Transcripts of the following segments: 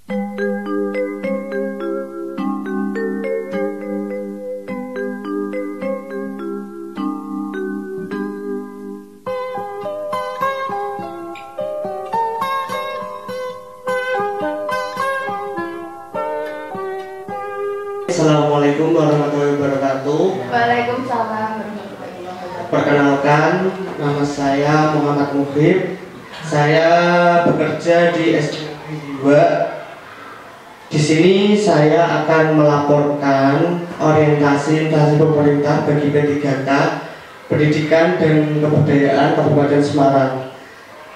Assalamualaikum warahmatullahi wabarakatuh. Waalaikumsalam warahmatullahi wabarakatuh. Perkenalkan, nama saya Muhammad Muhib. Saya bekerja di SD Negeri 2. Di sini saya akan melaporkan orientasi pemerintah bagi P3K, Pendidikan dan Kebudayaan Kabupaten Semarang.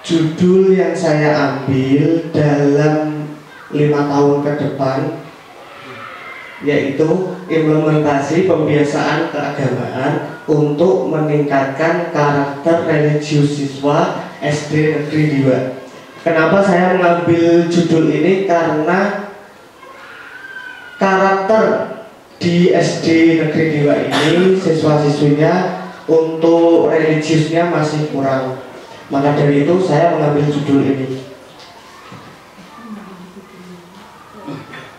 Judul yang saya ambil dalam 5 tahun ke depan yaitu implementasi pembiasaan keagamaan untuk meningkatkan karakter religius siswa SD Negeri 2. Kenapa saya mengambil judul ini? Karena karakter di SD Negeri 2 ini siswa-siswinya untuk religiusnya masih kurang. Maka dari itu saya mengambil judul ini.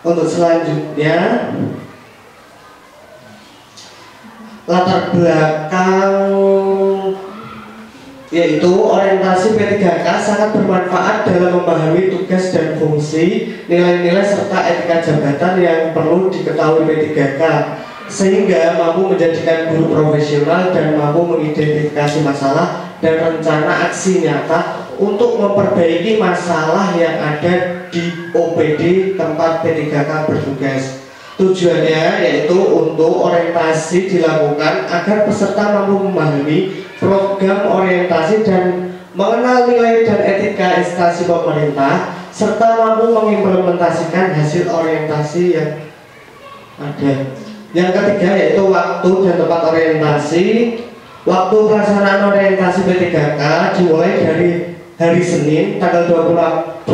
Untuk selanjutnya, latar belakang yaitu orientasi P3K sangat bermanfaat dalam memahami tugas dan fungsi, nilai-nilai serta etika jabatan yang perlu diketahui P3K sehingga mampu menjadikan guru profesional dan mampu mengidentifikasi masalah dan rencana aksi nyata untuk memperbaiki masalah yang ada di OPD tempat P3K bertugas. Tujuannya yaitu untuk orientasi dilakukan agar peserta mampu memahami program orientasi dan mengenal nilai dan etika instansi pemerintah serta mampu mengimplementasikan hasil orientasi yang ada. Yang ketiga yaitu waktu dan tempat orientasi. Waktu pelaksanaan orientasi P3K dimulai dari hari Senin tanggal 28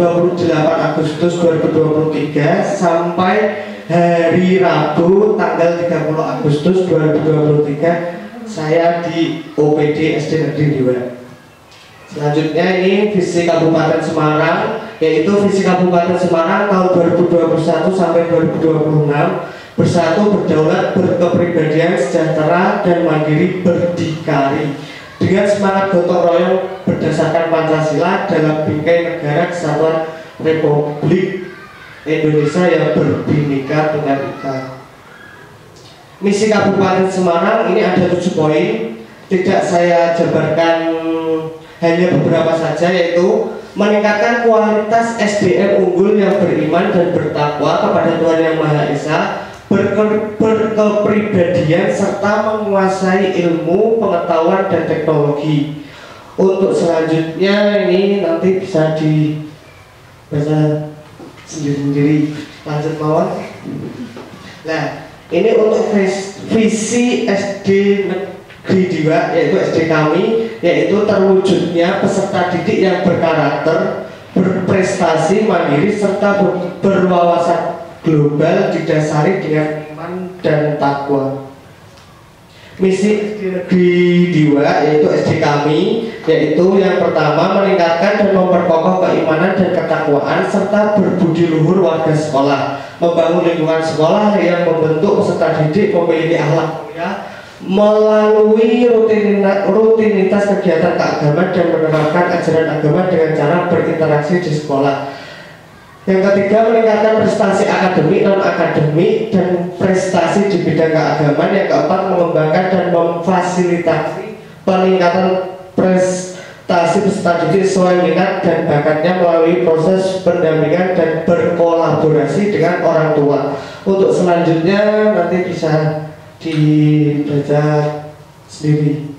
Agustus 2023 sampai hari Rabu tanggal 30 Agustus 2023 saya di OPD SD Negeri 2. Selanjutnya ini visi Kabupaten Semarang, yaitu visi Kabupaten Semarang tahun 2021 sampai 2026. Bersatu, berdaulat, berkepribadian, sejahtera, dan mandiri berdikari dengan semangat gotong royong berdasarkan Pancasila dalam bingkai negara kesatuan Republik Indonesia yang berbhinneka tunggal ika. Misi Kabupaten Semarang ini ada 7 poin. Tidak saya jabarkan, hanya beberapa saja, yaitu meningkatkan kualitas SDM unggul yang beriman dan bertakwa kepada Tuhan Yang Maha Esa, berkepribadian serta menguasai ilmu, pengetahuan dan teknologi. Untuk selanjutnya ini nanti bisa dibaca sendiri-sendiri. Lanjut mawon. Nah, ini untuk visi SD Negeri 2 yaitu SD kami, yaitu terwujudnya peserta didik yang berkarakter, berprestasi, mandiri serta berwawasan global didasari dengan iman dan takwa. Misi SD Negeri 2 yaitu SD kami, yaitu yang pertama meningkatkan dan memperkokoh keimanan dan ketakwaan serta berbudi luhur warga sekolah, membangun lingkungan sekolah yang membentuk peserta didik memiliki akhlak mulia melalui rutinitas kegiatan keagamaan dan menerapkan ajaran agama dengan cara berinteraksi di sekolah. Yang ketiga, meningkatkan prestasi akademik, non-akademik, dan prestasi di bidang keagamaan. Yang keempat, mengembangkan dan memfasilitasi peningkatan prestasi peserta didik sesuai minat dan bakatnya melalui proses pendampingan dan berkolaborasi dengan orang tua. Untuk selanjutnya nanti bisa dibaca sendiri.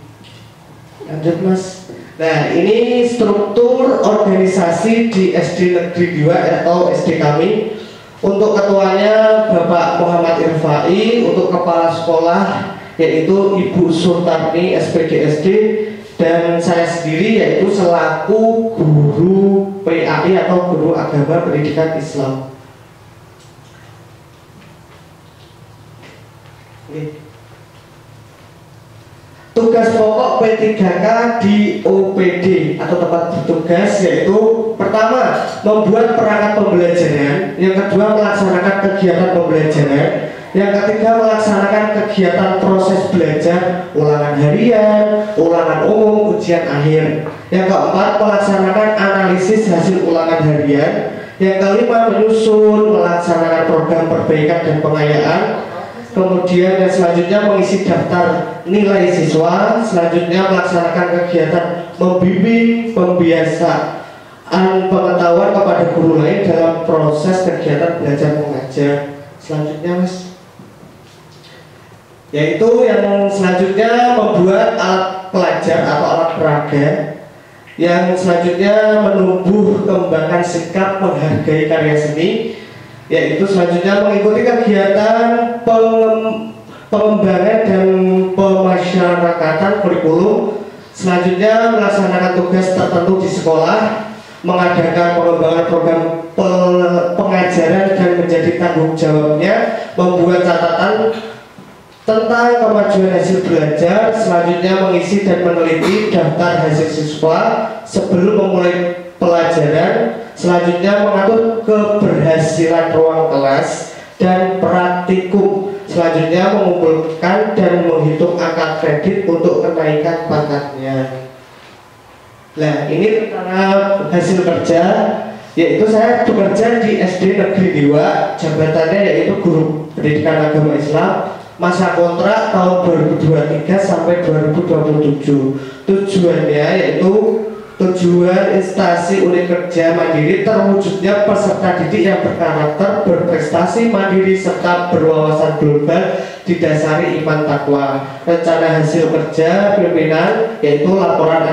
Lanjut Mas. Nah, ini struktur organisasi di SD Negeri 2 atau SD kami. Untuk ketuanya Bapak Muhammad Irfai, untuk kepala sekolah yaitu Ibu Surtarni SPDSD, dan saya sendiri yaitu selaku guru PAI atau guru agama pendidikan Islam. Tugas pokok P3K di OPD atau tempat bertugas yaitu pertama, membuat perangkat pembelajaran Yang kedua, melaksanakan kegiatan pembelajaran. Yang ketiga, melaksanakan kegiatan proses belajar, ulangan harian, ulangan umum, ujian akhir. Yang keempat, melaksanakan analisis hasil ulangan harian. Yang kelima, menyusun, melaksanakan program perbaikan dan pengayaan. Kemudian yang selanjutnya, mengisi daftar nilai siswa. Selanjutnya, melaksanakan kegiatan membimbing, pembiasaan pengetahuan kepada guru lain dalam proses kegiatan belajar mengajar. Selanjutnya, Mas, yaitu yang selanjutnya membuat alat pelajar atau alat peraga. Yang selanjutnya menumbuh kembangkan sikap menghargai karya seni. Yaitu selanjutnya mengikuti kegiatan pengembangan dan pemasyarakatan kurikulum. Selanjutnya melaksanakan tugas tertentu di sekolah, mengadakan pengembangan program pengajaran dan menjadi tanggung jawabnya, membuat catatan tentang kemajuan hasil belajar. Selanjutnya mengisi dan meneliti daftar hasil siswa sebelum memulai pelajaran. Selanjutnya mengatur keberhasilan ruang kelas dan praktikum. Selanjutnya mengumpulkan dan menghitung angka kredit untuk kenaikan pangkatnya. Nah, ini tentang hasil kerja, yaitu saya bekerja di SD Negeri 2, jabatannya yaitu Guru Pendidikan Agama Islam. Masa kontrak tahun 2023 sampai 2027. Tujuannya yaitu tujuan instansi unit kerja mandiri terwujudnya peserta didik yang berkarakter, berprestasi, mandiri, serta berwawasan global didasari iman takwa. Rencana hasil kerja pimpinan yaitu laporan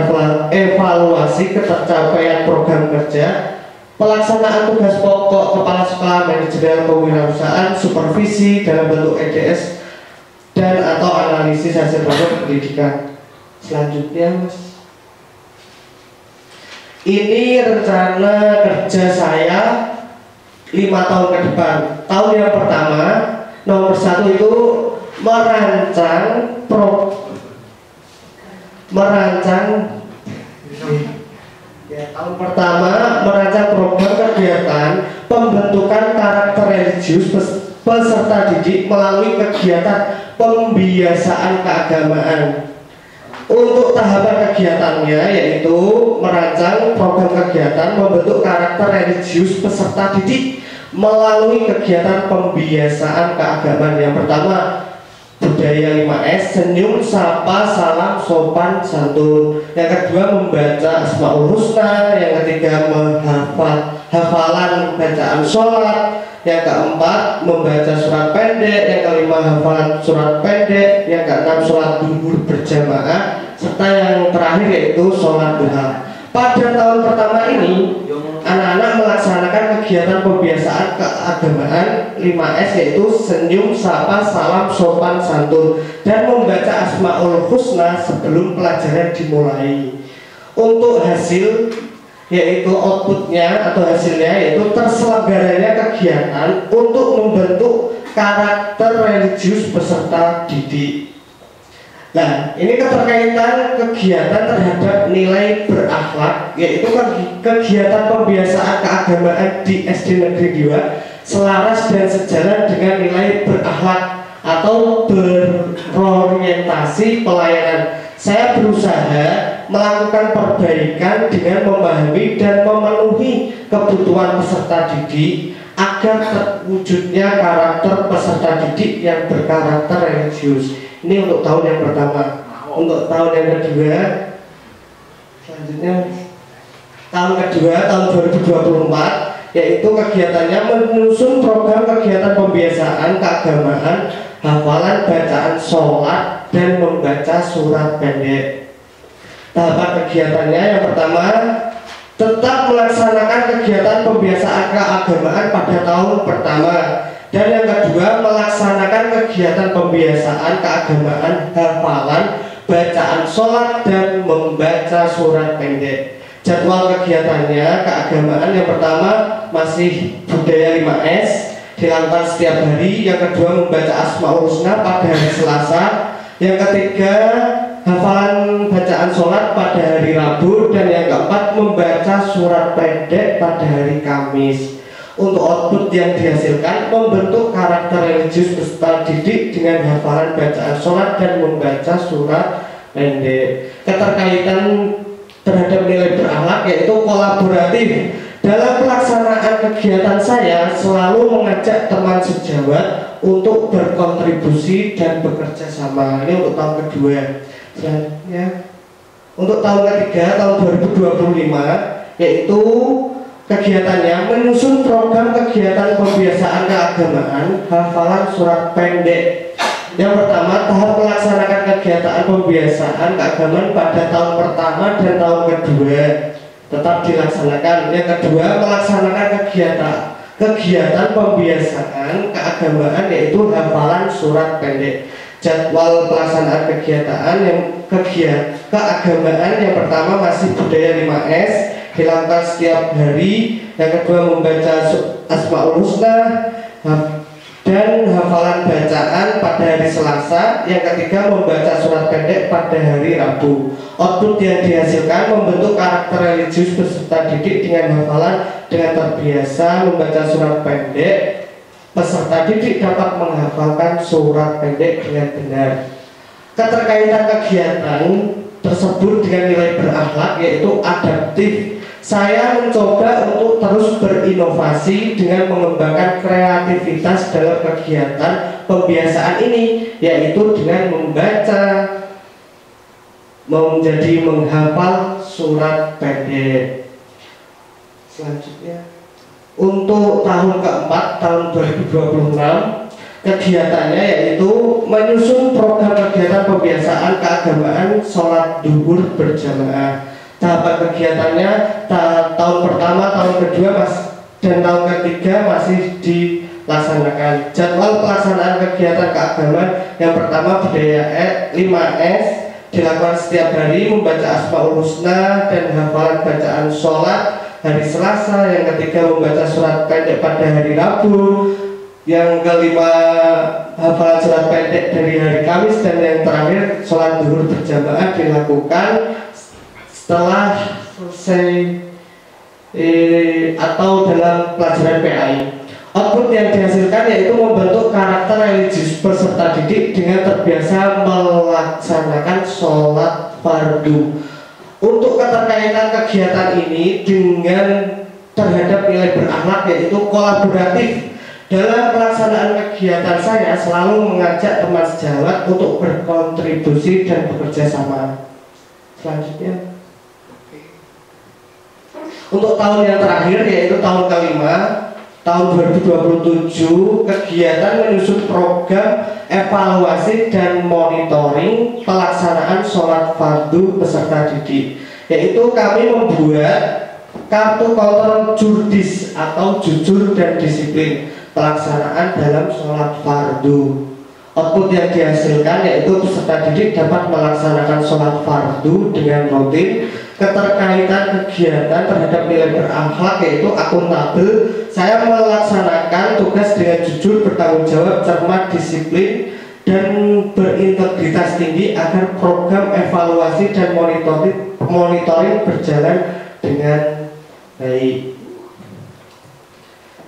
evaluasi ketercapaian program kerja, pelaksanaan tugas pokok kepala sekolah, manajerial kewirausahaan, supervisi dalam bentuk EDS dan atau analisis hasil rapor pendidikan. Selanjutnya, Mas, ini rencana kerja saya 5 tahun ke depan. Tahun yang pertama, nomor 1 itu tahun pertama merancang program kegiatan pembentukan karakter religius peserta didik melalui kegiatan pembiasaan keagamaan. Untuk tahapan kegiatannya yaitu merancang program kegiatan membentuk karakter religius peserta didik melalui kegiatan pembiasaan keagamaan. Yang pertama, budaya 5S, senyum, sapa, salam, sopan, santun. Yang kedua, membaca Asmaul Husna. Yang ketiga, hafalan bacaan sholat. Yang keempat, membaca surat pendek. Yang kelima, hafalan surat pendek. Yang keenam, sholat duhur berjamaah. Serta yang terakhir yaitu sholat duha. Pada tahun pertama ini, anak-anak melaksanakan kegiatan pembiasaan keagamaan 5S yaitu senyum, sapa, salam, sopan, santun, dan membaca Asmaul Husna sebelum pelajaran dimulai. Untuk hasil yaitu outputnya atau hasilnya yaitu terselenggaranya kegiatan untuk membentuk karakter religius peserta didik. Nah, ini keterkaitan kegiatan terhadap nilai berakhlak, yaitu kegiatan pembiasaan keagamaan di SD Negeri 2 selaras dan sejalan dengan nilai berakhlak atau berorientasi pelayanan. Saya berusaha melakukan perbaikan dengan memahami dan memenuhi kebutuhan peserta didik agar terwujudnya karakter peserta didik yang berkarakter religius. Ini untuk tahun yang pertama. Untuk tahun yang kedua, selanjutnya tahun kedua tahun 2024, yaitu kegiatannya menyusun program kegiatan pembiasaan keagamaan, hafalan bacaan sholat, dan membaca surat pendek. Tahapan kegiatannya yang pertama, tetap melaksanakan kegiatan pembiasaan keagamaan pada tahun pertama. Dan yang kedua, melaksanakan kegiatan pembiasaan keagamaan, hafalan, bacaan sholat, dan membaca surat pendek. Jadwal kegiatannya keagamaan yang pertama masih budaya 5S, dilakukan setiap hari. Yang kedua, membaca Asmaul Husna pada hari Selasa. Yang ketiga, hafalan bacaan sholat pada hari Rabu. Dan yang keempat, membaca surat pendek pada hari Kamis. untuk output yang dihasilkan membentuk karakter religius peserta didik dengan hafalan bacaan sholat dan membaca surat pendek. Keterkaitan terhadap nilai berakhlak yaitu kolaboratif. Dalam pelaksanaan kegiatan saya selalu mengajak teman sejawat untuk berkontribusi dan bekerja sama. Ini untuk tahun kedua. Selanjutnya untuk tahun ketiga tahun 2025 yaitu kegiatannya menyusun program kegiatan pembiasaan keagamaan hafalan surat pendek. Yang pertama, tahap melaksanakan kegiatan pembiasaan keagamaan pada tahun pertama dan tahun kedua tetap dilaksanakan. Yang kedua, melaksanakan kegiatan pembiasaan keagamaan yaitu hafalan surat pendek. Jadwal pelaksanaan keagamaan yang pertama masih budaya 5S dilakukan setiap hari. Yang kedua, membaca Asmaul Husna dan hafalan bacaan pada hari Selasa. Yang ketiga, membaca surat pendek pada hari Rabu. Output yang dihasilkan membentuk karakter religius peserta didik dengan hafalan. Dengan terbiasa membaca surat pendek, peserta didik dapat menghafalkan surat pendek dengan benar. Keterkaitan kegiatan tersebut dengan nilai berakhlak yaitu adaptif. Saya mencoba untuk terus berinovasi dengan mengembangkan kreativitas dalam kegiatan pembiasaan ini, yaitu dengan membaca menjadi menghafal surat pendek. Selanjutnya untuk tahun keempat tahun 2026 kegiatannya yaitu menyusun program kegiatan pembiasaan keagamaan sholat duhur berjamaah. Tahapan kegiatannya tahun pertama, tahun kedua dan tahun ketiga masih dilaksanakan. Jadwal pelaksanaan kegiatan keagamaan yang pertama budaya 5S dilakukan setiap hari, membaca Asmaul Husna dan hafalan bacaan sholat hari Selasa. Yang ketiga, membaca surat pendek pada hari Rabu. Yang kelima, hafalan surat pendek dari hari Kamis. Dan yang terakhir, sholat duhur berjamaah dilakukan setelah selesai atau dalam pelajaran PAI. Output yang dihasilkan yaitu membentuk karakter religius peserta didik dengan terbiasa melaksanakan sholat fardu. Untuk keterkaitan kegiatan ini dengan terhadap nilai berakhlak yaitu kolaboratif. Dalam pelaksanaan kegiatan saya selalu mengajak teman sejawat untuk berkontribusi dan bekerja sama. Selanjutnya untuk tahun yang terakhir yaitu tahun kelima tahun 2027 kegiatan menyusun program evaluasi dan monitoring pelaksanaan sholat fardu peserta didik, yaitu kami membuat kartu kontrol jurdis atau jujur dan disiplin pelaksanaan dalam sholat fardu. Output yang dihasilkan yaitu peserta didik dapat melaksanakan sholat fardu dengan rutin. Keterkaitan kegiatan terhadap nilai berakhlak yaitu akuntabel. Saya melaksanakan tugas dengan jujur, bertanggung jawab, cermat, disiplin, dan berintegritas tinggi agar program evaluasi dan monitoring berjalan dengan baik.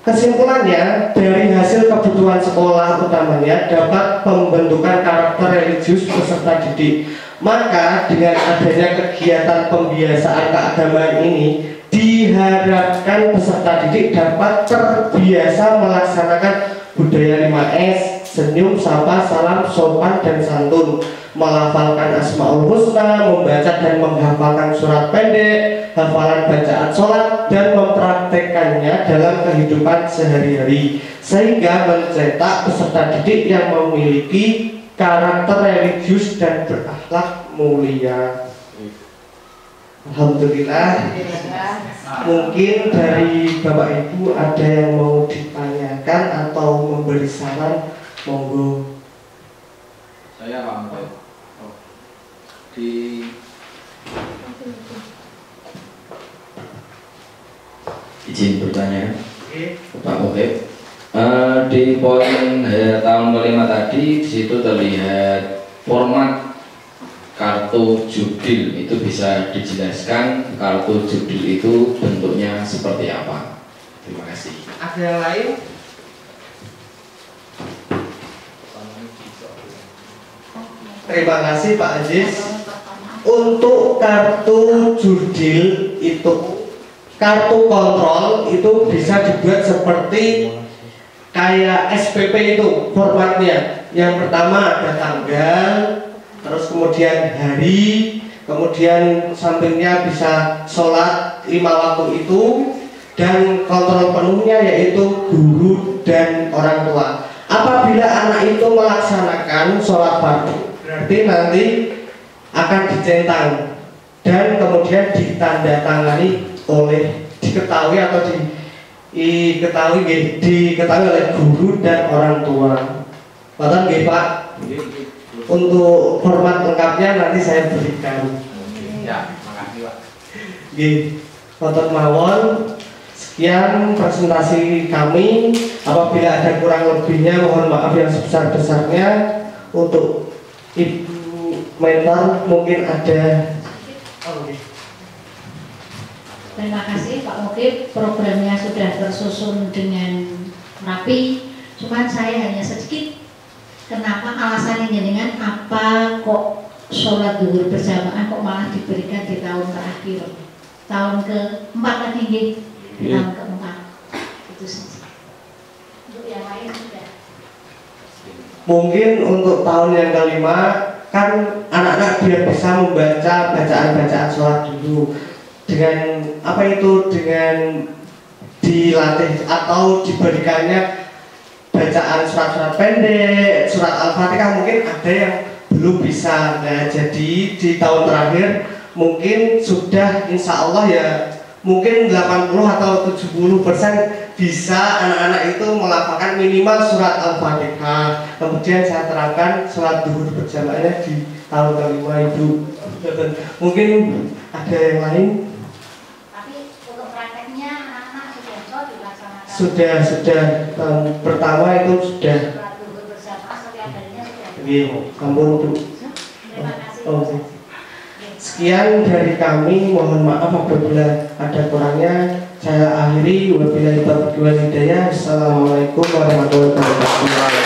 Kesimpulannya, dari hasil kebutuhan sekolah utamanya dapat pembentukan karakter religius peserta didik. Maka dengan adanya kegiatan pembiasaan keagamaan ini diharapkan peserta didik dapat terbiasa melaksanakan budaya 5S, senyum, sapa, salam, sopan, dan santun, melafalkan Asmaul Husna, membaca dan menghafalkan surat pendek, hafalan bacaan sholat, dan mempraktekannya dalam kehidupan sehari-hari, sehingga mencetak peserta didik yang memiliki karakter religius dan berakhlak mulia. Alhamdulillah. Mungkin dari Bapak Ibu ada yang mau ditanyakan atau memberi saran, monggo. Saya Pak izin bertanya, Pak Muhib. Di poin tahun kelima tadi, di situ terlihat format kartu judul. Itu bisa dijelaskan kartu judul itu bentuknya seperti apa? Terima kasih. Ada yang lain? Terima kasih Pak Aziz. Untuk kartu jurdil itu, kartu kontrol itu bisa dibuat seperti kayak SPP itu formatnya. Yang pertama ada tanggal, terus kemudian hari, kemudian sampingnya bisa sholat 5 waktu itu, dan kontrol penuhnya yaitu guru dan orang tua. Apabila anak itu melaksanakan sholat fardu, berarti nanti akan dicentang dan kemudian ditandatangani oleh diketahui oleh guru dan orang tua. Betul nggih Pak? Untuk format lengkapnya nanti saya berikan. Ya, makasih Pak. Nggih, foto mawon. Sekian presentasi kami. Apabila ada kurang lebihnya mohon maaf yang sebesar-besarnya. Untuk Ibu mentor mungkin ada. Terima kasih Pak Mukib, programnya sudah tersusun dengan rapi. Cuman saya hanya sedikit, kenapa alasannya dengan apa kok sholat zuhur berjamaah kok malah diberikan di tahun terakhir, tahun keempat lagi nggih, tahun keempat itu saja. Untuk yang lain sudah. Mungkin untuk tahun yang kelima kan anak-anak biar bisa membaca bacaan-bacaan sholat dulu dengan apa itu, dengan dilatih atau diberikannya bacaan surat-surat pendek, surat Al-Fatihah, mungkin ada yang belum bisa. Nah, jadi di tahun terakhir mungkin sudah insya Allah ya mungkin 80 atau 70% bisa anak-anak itu melafalkan minimal surat Al-Fatihah. Kemudian saya terapkan sholat zuhur berjamaahnya di tahun kelima Ibu. Mungkin ada yang lain? Sudah tahun pertama itu sudah. Ampun Bu. Oh. Sekian dari kami, mohon maaf apabila ada kurangnya. Saya akhiri, wabillahi taufiq wal hidayah. Assalamualaikum warahmatullahi wabarakatuh.